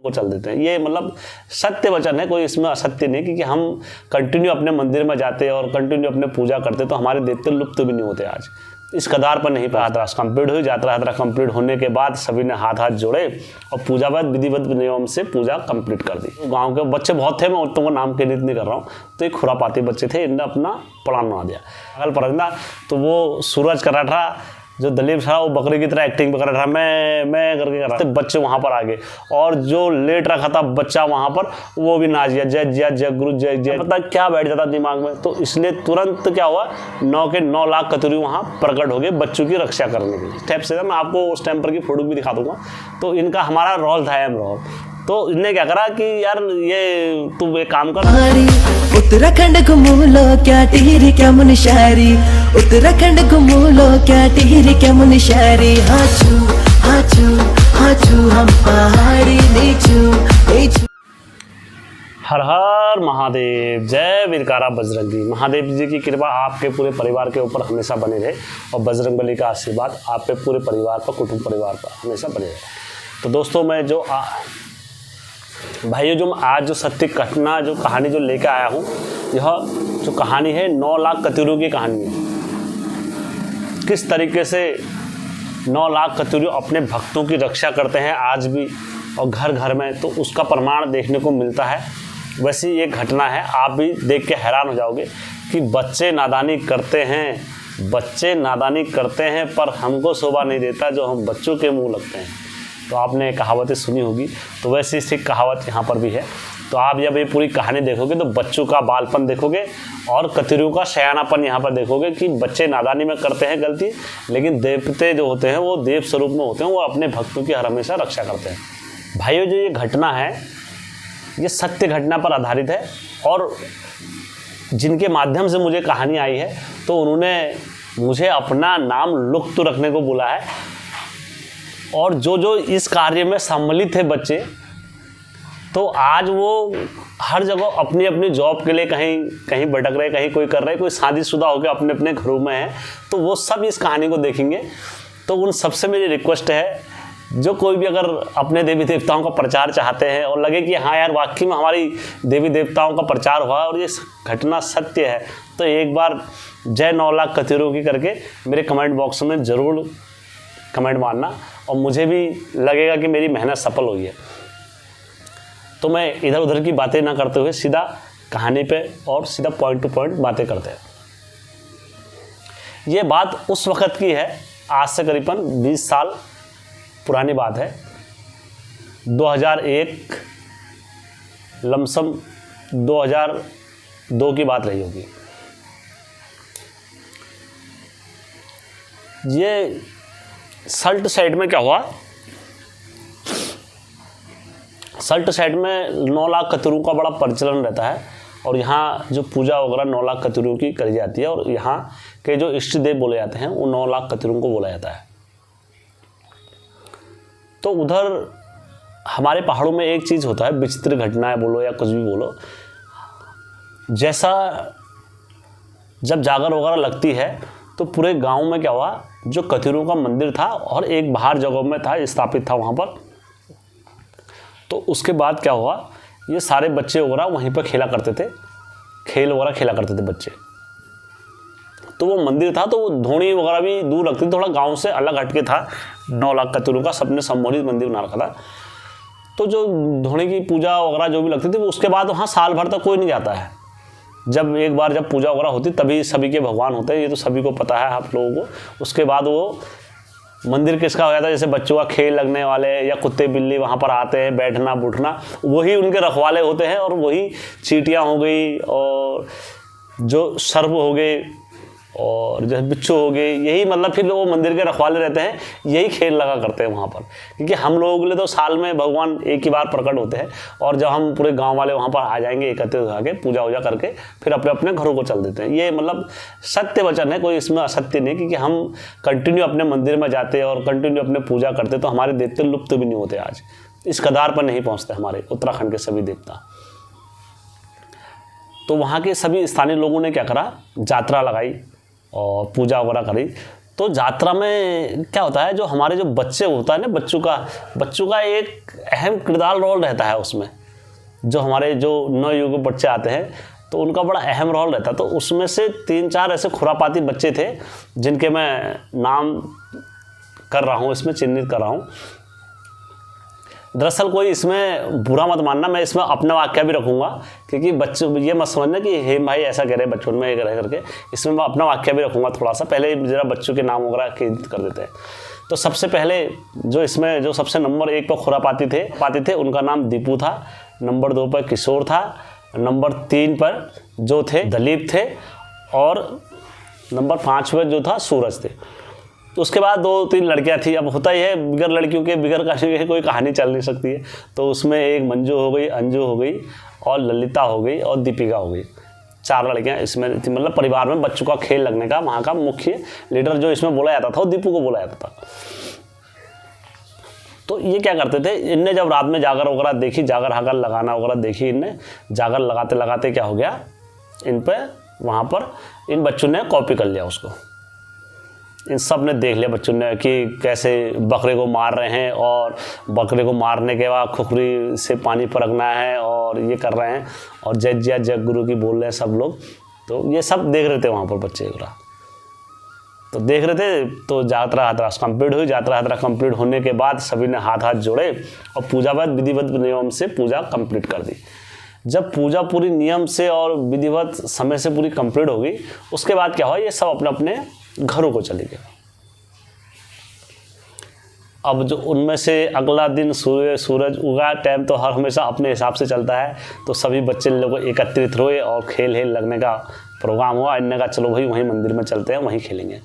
को चल देते हैं। ये मतलब सत्य वचन है, कोई इसमें असत्य नहीं, क्योंकि हम कंटिन्यू अपने मंदिर में जाते और कंटिन्यू अपने पूजा करते तो हमारे देवते लुप्त भी नहीं होते। आज इस कदार पर नहीं। यात्रा कंप्लीट हुई। यात्रा कंप्लीट होने के बाद सभी ने हाथ जोड़े और पूजावत विधिवत नियम से पूजा कंप्लीट कर दी। गांव के बच्चे बहुत थे, मैं औरतों का नाम के नहीं कर रहा हूँ, तो एक खुरापाती बच्चे थे, इन्होंने अपना प्लान बना दिया। अगल परगना तो वो सूरज कर रहा था, जो दलीप था वो बकरी की तरह एक्टिंग कर रहा था, मैं करके कर रहा था। बच्चे वहाँ पर आ गए और जो लेट रखा था बच्चा वहाँ पर, वो भी नाच गया, जय जय जय गुरु जय जय। पता क्या बैठ जाता दिमाग में। तो इसलिए तुरंत क्या हुआ, 9 के 9 लाख कतुरी वहाँ प्रकट हो गए बच्चों की रक्षा करने के लिए। स्टेप से मैं आपको उस टाइम पर की फोटो भी दिखा दूंगा। तो इनका हमारा रोल था रोल। तो इनने क्या करा कि यार ये तू एक काम कर, उत्तराखंड घूमू लो क्या टिहरी क्या मुनशारी, उत्तराखंड घूमू लो क्या टिहरी क्या मुनशारी। हाचू हाचू हाचू हम पहाड़ी नीचू। हर हर महादेव, जय वीरकारा बजरंगी। महादेव जी की कृपा आपके पूरे परिवार के ऊपर हमेशा बने रहे और बजरंगबली का आशीर्वाद आपके पूरे परिवार पर, कुटुंब परिवार पर हमेशा बने रहे। तो दोस्तों मैं जो भाइयों, जो आज जो सत्य घटना जो कहानी जो लेकर आया हूँ, यह जो कहानी है 9 लाख कतुरियों की कहानी है। किस तरीके से 9 लाख कतुरियों अपने भक्तों की रक्षा करते हैं आज भी और घर घर में, तो उसका प्रमाण देखने को मिलता है। वैसी एक घटना है, आप भी देख के हैरान हो जाओगे कि बच्चे नादानी करते हैं पर हमको शोभा नहीं देता जो हम बच्चों के मुँह लगते हैं। तो आपने कहावतें सुनी होगी, तो वैसी सी कहावत यहाँ पर भी है। तो आप जब ये पूरी कहानी देखोगे तो बच्चों का बालपन देखोगे और कतुरियों का सयानापन यहाँ पर देखोगे कि बच्चे नादानी में करते हैं गलती, लेकिन देवते जो होते हैं वो देव स्वरूप में होते हैं, वो अपने भक्तों की हर हमेशा रक्षा करते हैं। भाइयों, जो ये घटना है ये सत्य घटना पर आधारित है और जिनके माध्यम से मुझे कहानी आई है तो उन्होंने मुझे अपना नाम लुप्त रखने को बोला है। और जो इस कार्य में सम्मिलित थे बच्चे, तो आज वो हर जगह अपनी अपनी जॉब के लिए कहीं भटक रहे, कहीं कोई कर रहे, कोई शादीशुदा होकर अपने अपने घरों में है, तो वो सब इस कहानी को देखेंगे। तो उन सबसे मेरी रिक्वेस्ट है, जो कोई भी अगर अपने देवी देवताओं का प्रचार चाहते हैं और लगे कि हाँ यार वाकई में हमारी देवी देवताओं का प्रचार हुआ और ये घटना सत्य है, तो एक बार जय 9 लाख कतुरियों की करके मेरे कमेंट बॉक्स में ज़रूर कमेंट मारना और मुझे भी लगेगा कि मेरी मेहनत सफल हुई है। तो मैं इधर उधर की बातें ना करते हुए सीधा कहानी पे और सीधा पॉइंट टू पॉइंट बातें करते हैं। ये बात उस वक़्त की है, आज से करीबन 20 साल पुरानी बात है। 2001 लमसम 2002 की बात रही होगी। ये सल्ट साइड में क्या हुआ, सल्ट साइड में 9 लाख कतुरियों का बड़ा प्रचलन रहता है और यहाँ जो पूजा वगैरह 9 लाख कतुरियों की करी जाती है और यहाँ के जो इष्ट देव बोले जाते हैं वो 9 लाख कतुरियों को बोला जाता है। तो उधर हमारे पहाड़ों में एक चीज़ होता है, विचित्र घटनाएं बोलो या कुछ भी बोलो, जैसा जब जागर वगैरह लगती है तो पूरे गांव में क्या हुआ, जो कतुरियों का मंदिर था और एक बाहर जगह में था, स्थापित था वहाँ पर। तो उसके बाद क्या हुआ, ये सारे बच्चे वगैरह वहीं पर खेला करते थे, खेल वगैरह खेला करते थे बच्चे। तो वो मंदिर था तो वो धोनी वगैरह भी दूर रखती थी, थोड़ा गांव से अलग हटके था। 9 लाख कतुरियों का सबने सम्मोहित मंदिर बना रखा था। तो जो धोनी की पूजा वगैरह जो भी लगती थी, उसके बाद वहाँ साल भर तक कोई नहीं जाता है। जब एक बार जब पूजा वगैरह होती तभी सभी के भगवान होते हैं, ये तो सभी को पता है आप लोगों को। उसके बाद वो मंदिर किसका हो जाता है, जैसे बच्चों का खेल लगने वाले या कुत्ते बिल्ली वहाँ पर आते हैं, बैठना बैठना वही उनके रखवाले होते हैं और वही चींटियाँ हो गई और जो सर्प हो गए और जैसे बिच्छू हो गए, यही मतलब फिर वो मंदिर के रखवाले रहते हैं, यही खेल लगा करते हैं वहाँ पर। क्योंकि हम लोगों के लिए तो साल में भगवान एक ही बार प्रकट होते हैं और जब हम पूरे गांव वाले वहाँ पर आ जाएंगे एकत्रित होकर पूजा वूजा करके फिर अपने अपने घरों को चल देते हैं। ये मतलब सत्य वचन है, कोई इसमें असत्य नहीं। क्योंकि हम कंटिन्यू अपने मंदिर में जाते और कंटिन्यू अपने पूजा करते तो हमारे देवते लुप्त भी नहीं होते, आज इस कदार पर नहीं पहुँचते हमारे उत्तराखंड के सभी देवता। तो वहाँ के सभी स्थानीय लोगों ने क्या करा, यात्रा लगाई और पूजा वगैरह करी। तो तो यात्रा में क्या होता है, जो हमारे जो बच्चे होता है ना, बच्चों का एक अहम किरदार रोल रहता है उसमें। जो हमारे जो नवयुवक बच्चे आते हैं तो उनका बड़ा अहम रोल रहता है। तो उसमें से 3-4 ऐसे खुरापाती बच्चे थे जिनके मैं नाम कर रहा हूँ, इसमें चिन्हित कर रहा हूँ। दरअसल कोई इसमें बुरा मत मानना, मैं इसमें अपना वाक्य भी रखूँगा, क्योंकि बच्चे ये मत समझना कि हे भाई ऐसा कह रहे बचपन में ये कह करके, इसमें मैं अपना वाक्य भी रखूँगा थोड़ा सा। पहले ज़रा बच्चों के नाम वगैरह चिन्हित कर देते हैं। तो सबसे पहले जो इसमें जो सबसे नंबर 1 पर खुरापाती थे उनका नाम दीपू था, नंबर 2 पर किशोर था, नंबर 3 पर जो थे दलीप थे, और नंबर 5 पर जो था सूरज थे। उसके बाद 2-3 लड़कियां थी। अब होता ही है, बिगर लड़कियों के बिगर कोई कहानी चल नहीं सकती है। तो उसमें एक मंजू हो गई, अंजू हो गई, और ललिता हो गई, और दीपिका हो गई। 4 लड़कियां इसमें थी। मतलब परिवार में बच्चों का खेल लगने का वहाँ का मुख्य लीडर जो इसमें बोला जाता था वो दीपू को बोला जाता था। तो ये क्या करते थे, इनने जब रात में जागर वगैरह देखी, जागर हागर लगाना वगैरह देखी, इनने जागर लगाते लगाते क्या हो गया, इन पर वहाँ पर इन बच्चों ने कॉपी कर लिया उसको। इन सब ने देख लिया बच्चों ने कि कैसे बकरे को मार रहे हैं, और बकरे को मारने के बाद खुखरी से पानी परखना है, और ये कर रहे हैं, और जय जिया जय गुरु की बोल रहे हैं सब लोग। तो ये सब देख रहे थे वहाँ पर बच्चे वगैरह, तो देख रहे थे। तो यात्रा कंप्लीट हुई। यात्रा कंप्लीट होने के बाद सभी ने हाथ जोड़े और पूजा विधिवत नियम से पूजा कंप्लीट कर दी। जब पूजा पूरी नियम से और विधिवत समय से पूरी कंप्लीट हो गई, उसके बाद क्या हुआ, ये सब अपने अपने घरों को चले गए। अब जो उनमें से अगला दिन सूरज उगा टाइम तो हर हमेशा अपने हिसाब से चलता है। तो सभी बच्चे लोग एकत्रित हुए और खेल लगने का प्रोग्राम हुआ। इनने कहा चलो भाई वहीं मंदिर में चलते हैं, वहीं खेलेंगे।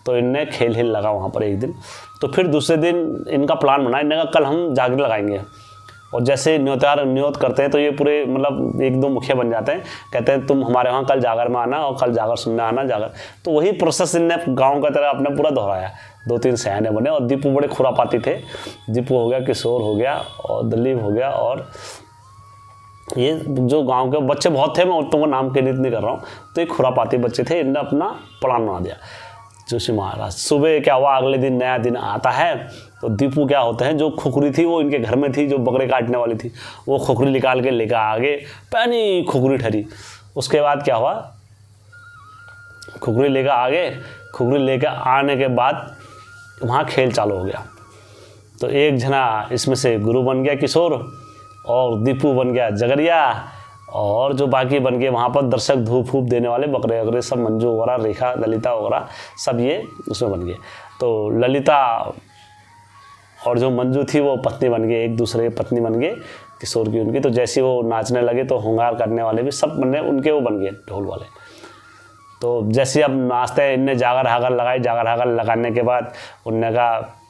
तो इनने खेल लगा वहाँ पर एक दिन। तो फिर दूसरे दिन इनका प्लान बना, इनने कहा कल हम जागरण लगाएंगे। और जैसे न्योत करते हैं तो ये पूरे मतलब 1-2 मुखिया बन जाते हैं, कहते हैं तुम हमारे वहाँ कल जागर में आना और कल जागर सुनने आना जागर। तो वही प्रोसेस इनने गांव का तरह अपने पूरा दोहराया। 2-3 सयाने बने और दीपू बड़े खुरापाती थे। दीपू हो गया, किशोर हो गया, और दलीप हो गया, और ये जो गांव के बच्चे बहुत थे, मैं तुमको नाम चिन्हित नहीं कर रहा हूँ। तो ये खुरापाती बच्चे थे, इनने अपना प्लान बना दिया। जोशी महाराज सुबह क्या हुआ, अगले दिन नया दिन आता है। तो दीपू क्या होते हैं, जो खुखरी थी वो इनके घर में थी, जो बकरे काटने वाली थी, वो खुखरी निकाल के लेकर आगे, पहनी खुखरी ठहरी। उसके बाद क्या हुआ, खुखरी लेकर आगे, खुखरी लेकर आने के बाद वहाँ खेल चालू हो गया। तो एक जना इसमें से गुरु बन गया किशोर, और दीपू बन गया जगरिया, और जो बाकी बन गए वहाँ पर दर्शक धूप फूप देने वाले बकरे वगैरह सब, मंजू वगैरह, रेखा, ललिता वगैरह सब ये उसमें बन गए। तो ललिता और जो मंजू थी वो पत्नी बन गई, एक दूसरे की पत्नी बन गए किशोर की उनकी। तो जैसे वो नाचने लगे तो होंगार करने वाले भी सब बने उनके, वो बन गए ढोल वाले। तो जैसे अब नाचते हैं, इनने जागर हागर लगाई। जागर हागर लगाने के बाद उनने कहा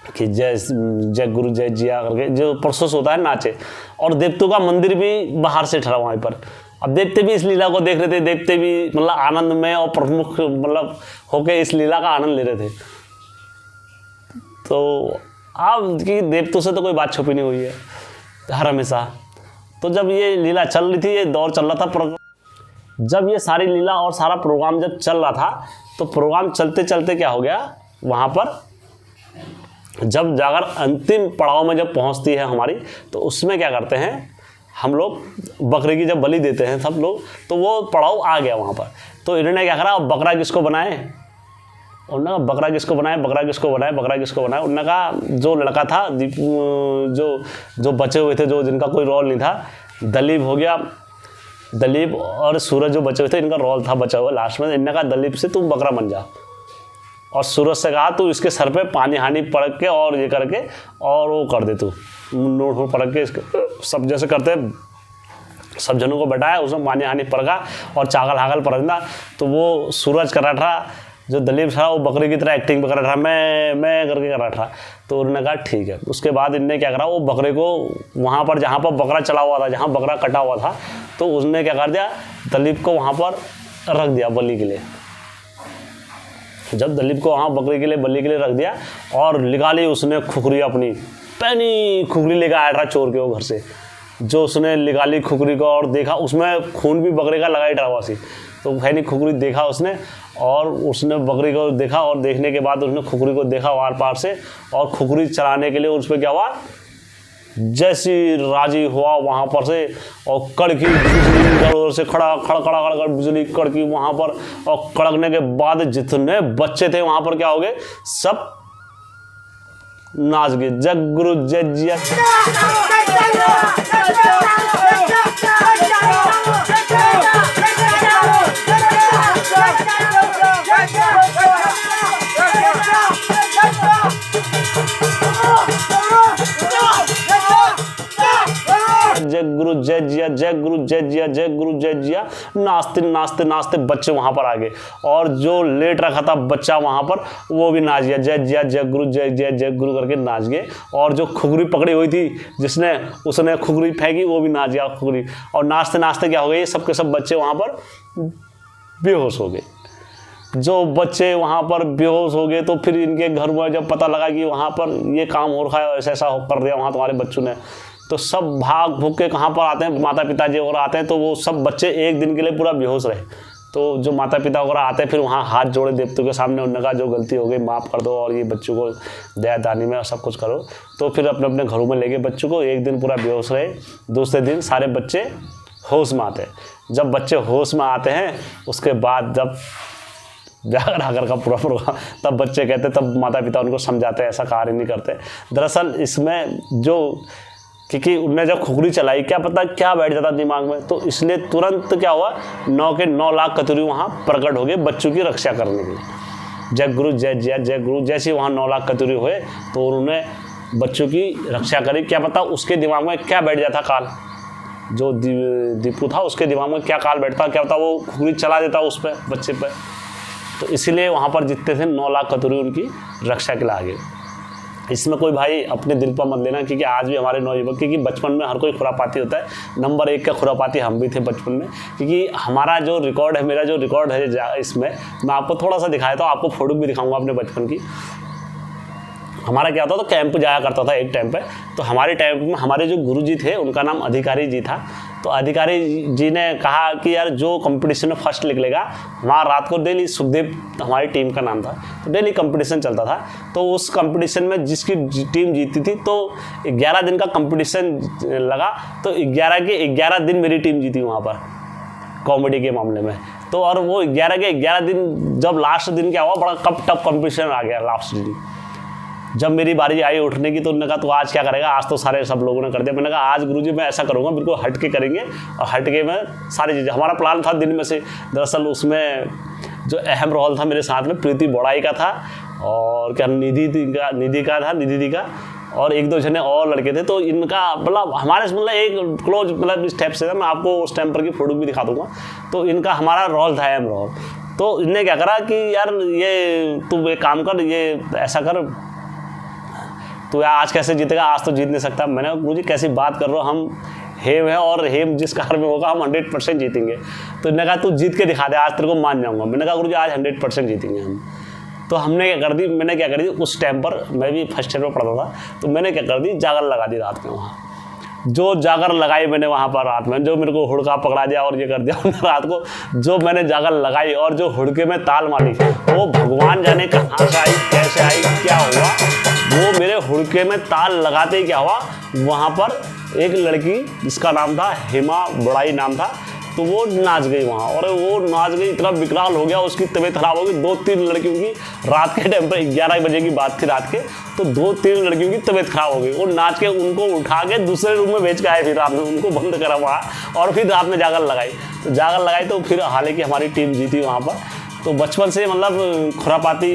कि जय गुरु जय जिया करके जो प्रोसेस होता है नाचे। और देवतों का मंदिर भी बाहर से ठहरा वहाँ पर। अब देवते भी इस लीला को देख रहे थे, देवते भी मतलब आनंद में और प्रमुख मतलब होके इस लीला का आनंद ले रहे थे। तो अब कि देवतों से तो कोई बात छुपी नहीं हुई है हर हमेशा। तो जब ये लीला चल रही थी, ये दौर चल रहा था, जब ये सारी लीला और सारा प्रोग्राम जब चल रहा था, तो प्रोग्राम चलते चलते क्या हो गया, वहाँ पर जब जागर अंतिम पड़ाव में जब पहुँचती है हमारी, तो उसमें क्या करते हैं हम लोग, बकरे की जब बलि देते हैं सब लोग, तो वो पड़ाव आ गया वहाँ पर। तो इन्होंने क्या करा, बकरा किसको बनाए, उन्होंने कहा बकरा किसको बनाए, बकरा किसको बनाए, बकरा किसको बनाए। उन्होंने कहा जो लड़का था जो बचे हुए थे, जो जिनका कोई रोल नहीं था, दलीप हो गया, दलीप और सूरज जो बचे हुए थे, इनका रोल था बचा हुआ लास्ट में। इन्होंने कहा दलीप से तुम बकरा बन जा, और सूरज से कहा तू इसके सर पे पानी हानी पड़ के और ये करके और वो कर दे, तू नोट पड़ के इसके सब जैसे करते सब जनों को बैठाया, उसमें पानी हानी पड़गा और चागल हागल पड़ना। तो वो सूरज कर रहा था, जो दलीप था वो बकरे की तरह एक्टिंग कर रहा था, मैं करके कर रहा था। तो उन्होंने कहा ठीक है। उसके बाद इनने क्या करा, वो बकरे को वहाँ पर जहाँ पर बकरा चला हुआ था, जहाँ बकरा कटा हुआ था, तो उसने क्या कर दिया, दलीप को वहाँ पर रख दिया बलि के लिए। जब दलीप को वहाँ बकरी के लिए बलि के लिए रख दिया, और निकाली उसने खुखरी अपनी, पहनी खुखरी लेकर आया था चोर के वो घर से। जो उसने निकाली खुखरी को और देखा, उसमें खून भी बकरे का लगाई था वासी। तो पहनी खुखरी देखा उसने, और उसने बकरी को देखा और देखने के बाद उसने खुखरी को देखा वार पार से, और खुखरी चलाने के लिए उस पर क्या हुआ, जैसी राजी हुआ वहाँ पर से, और कड़की बिजली जोर से खड़ा खड़ खड़ा खड़ बिजली कड़की वहाँ पर, और कड़कने के बाद जितने बच्चे थे वहाँ पर क्या हो गए, सब नाच गए। जग गुरु जय जिया। जय गुरु जय जिया, जय गुरु जय जिया, जय गुरु जय जिया। नाचते नाचते नाचते बच्चे वहां पर आ गए, और जो लेट रखा था बच्चा वहां पर वो भी नाच गया, जय जिया जय गुरु जय जय जय गुरु करके नाच गए। और जो खुखरी पकड़ी हुई थी जिसने, उसने खुखरी फेंकी, वो भी नाच गया खुखरी। और नाचते नाचते क्या हो गए, सब के सब बच्चे वहां पर बेहोश हो गए। जो बच्चे वहाँ पर बेहोश हो गए तो फिर इनके घर में जब पता लगा कि वहाँ पर ये काम हो रखा है, ऐसा ऐसा कर दिया वहाँ तुम्हारे बच्चों ने, तो सब भाग भूग के कहाँ पर आते हैं, माता पिता जी वगैरह आते हैं। तो वो सब बच्चे एक दिन के लिए पूरा बेहोश रहे। तो जो माता पिता वगैरह आते हैं फिर वहाँ हाथ जोड़े देवतों के सामने, उन्होंने कहा जो गलती हो गई माफ़ कर दो, और ये बच्चों को दया दानी में सब कुछ करो। तो फिर अपने अपने घरों में ले गए बच्चों को, एक दिन पूरा बेहोश रहे। दूसरे दिन सारे बच्चे होश में आते हैं। जब बच्चे होश में आते हैं उसके बाद जब जागर आकर का पूरा प्रोग्राम, तब बच्चे कहते, तब माता पिता उनको समझाते हैं ऐसा कार्य नहीं करते। दरअसल इसमें जो, क्योंकि उनने जब खुखरी चलाई क्या पता क्या बैठ जाता दिमाग में, तो इसलिए तुरंत क्या हुआ, 9 के 9 लाख कतूरी वहाँ प्रकट हो गए बच्चों की रक्षा करने के लिए। जय गुरु जय जिया जय गुरु। जैसे वहाँ 9 लाख कतूरी हुए तो उन्होंने बच्चों की रक्षा करी। क्या पता उसके दिमाग में क्या बैठ जाता काल, जो दीपू था उसके दिमाग में क्या काल बैठता, क्या पता वो खुखरी चला देता उस पर, बच्चे पर। तो इसीलिए वहाँ पर जितने थे 9 लाख कतूरी उनकी रक्षा के लिए आ गए। इसमें कोई भाई अपने दिल पर मत लेना, क्योंकि आज भी हमारे नौजुवान, क्योंकि बचपन में हर कोई खुरापाती होता है। नंबर 1 का खुरापाती हम भी थे बचपन में, क्योंकि हमारा जो रिकॉर्ड है, मेरा जो रिकॉर्ड है इसमें, मैं आपको थोड़ा सा दिखाया था, आपको फोटो भी दिखाऊंगा अपने बचपन की। हमारा क्या होता था, तो कैंप जाया करता था एक टाइम पे। तो हमारे टाइम में हमारे जो गुरुजी थे उनका नाम अधिकारी जी था। तो अधिकारी जी ने कहा कि यार जो कंपटीशन में फर्स्ट निकलेगा, वहाँ रात को डेली, सुखदेव हमारी टीम का नाम था, तो डेली कंपटीशन चलता था। तो उस कंपटीशन में जिसकी टीम जीती थी, तो 11 दिन का कंपटीशन लगा, तो 11 के 11 दिन मेरी टीम जीती वहाँ पर कॉमेडी के मामले में। तो और वो 11 के 11 दिन, जब लास्ट दिन क्या हुआ, बड़ा कप टफ कंपटीशन आ गया लास्ट दिन। जब मेरी बारी आई उठने की, तो उन्होंने कहा तो आज क्या करेगा, आज तो सारे सब लोगों ने कर दिया। मैंने कहा आज गुरुजी मैं ऐसा करूँगा, बिल्कुल हट के करेंगे, और हट के मैं सारी चीज़ें, हमारा प्लान था दिन में से। दरअसल उसमें जो अहम रोल था मेरे साथ में प्रीति बोड़ाई का था, और क्या निधि का, और 1-2 जने और लड़के थे। तो इनका मतलब हमारे मतलब एक क्लोज मतलब इस टाइप से था। मैं आपको उस टाइम पर की फोटो भी दिखा दूँगा। तो इनका हमारा रोल था अहम रोल। तो इनने क्या करा कि यार ये तू एक काम कर, ये ऐसा कर, तो यार आज कैसे जीतेगा, आज तो जीत नहीं सकता। मैंने कहा गुरुजी कैसी बात कर रहे हो, हम हेम है, और हेम जिस कार में होगा हम 100% जीतेंगे। तो इन्होंने कहा तू जीत के दिखा दे, आज तेरे को मान जाऊंगा। मैंने कहा गुरुजी आज 100% जीतेंगे हम। तो हमने क्या कर दी, मैंने क्या कर दी, उस टाइम पर मैं भी फर्स्ट ईयर में पढ़ता था, तो मैंने क्या कर दी, जागर लगा दी रात में वहाँ। जो जागर लगाई मैंने वहाँ पर रात में, जो मेरे को हुड़का पकड़ा दिया और ये कर दिया रात को, जो मैंने जागर लगाई और जो हुड़के में ताल मारी, वो भगवान जाने कहाँ से आई, कैसे आई, क्या हुआ। वो मेरे हुड़के में ताल लगाते ही क्या हुआ, वहाँ पर एक लड़की जिसका नाम था हेमा बोड़ाई नाम था, तो वो नाच गई वहाँ। और वो नाच गई, इतना विकराल हो गया, उसकी तबीयत खराब हो गई। 2-3 लड़कियों की, रात के टाइम पर 11 बजे की बात थी रात के, तो 2-3 लड़कियों की तबीयत खराब हो गई। वो नाच के उनको उठा के दूसरे रूम में भेज के आए, फिर रात में उनको बंद करा वहाँ, और फिर रात में जागर लगाई। तो जागर लगाई तो फिर हालांकि हमारी टीम जीती वहाँ पर। तो बचपन से मतलब खुरापाती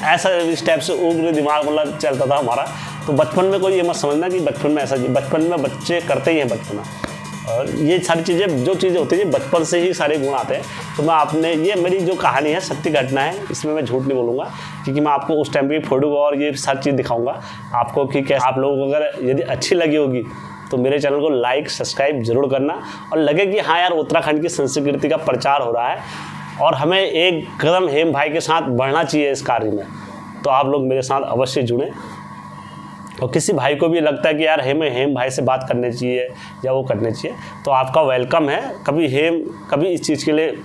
ऐसा इस टाइप से उग्र दिमाग मतलब चलता था हमारा। तो बचपन में कोई ये मत समझना कि बचपन में ऐसा, बचपन में बच्चे करते ही हैं बचपना, और ये सारी चीज़ें जो चीज़ें होती हैं बचपन से ही सारे गुण आते हैं। तो मैं आपने, ये मेरी जो कहानी है सत्य घटना है, इसमें मैं झूठ नहीं बोलूँगा, क्योंकि मैं आपको उस टाइम की फोटो और ये सारी चीज़ दिखाऊंगा आपको कि कैसे। आप लोगों को अगर यदि अच्छी लगी होगी तो मेरे चैनल को लाइक सब्सक्राइब जरूर करना, और लगे कि हाँ यार उत्तराखंड की संस्कृति का प्रचार हो रहा है और हमें एक कदम हेम भाई के साथ बढ़ना चाहिए इस कार्य में, तो आप लोग मेरे साथ अवश्य जुड़ें। और किसी भाई को भी लगता है कि यार हेम भाई से बात करनी चाहिए या वो करनी चाहिए, तो आपका वेलकम है। कभी इस चीज़ के लिए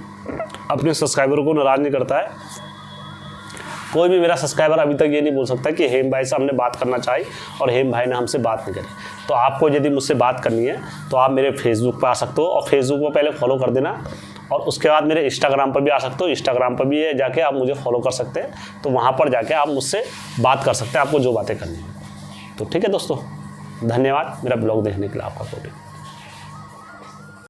अपने सब्सक्राइबर को नाराज़ नहीं करता है। कोई भी मेरा सब्सक्राइबर अभी तक ये नहीं बोल सकता कि हेम भाई से हमने बात करना चाहिए और हेम भाई ने हमसे बात नहीं करी। तो आपको यदि मुझसे बात करनी है तो आप मेरे फेसबुक पर आ सकते हो, और फेसबुक पर पहले फॉलो कर देना, और उसके बाद मेरे इंस्टाग्राम पर भी आ सकते हो। इंस्टाग्राम पर भी जाके आप मुझे फॉलो कर सकते हैं, तो वहाँ पर जाके आप मुझसे बात कर सकते हैं, आपको जो बातें करनी है। तो ठीक है दोस्तों, धन्यवाद मेरा ब्लॉग देखने के लिए, आपका कोटी।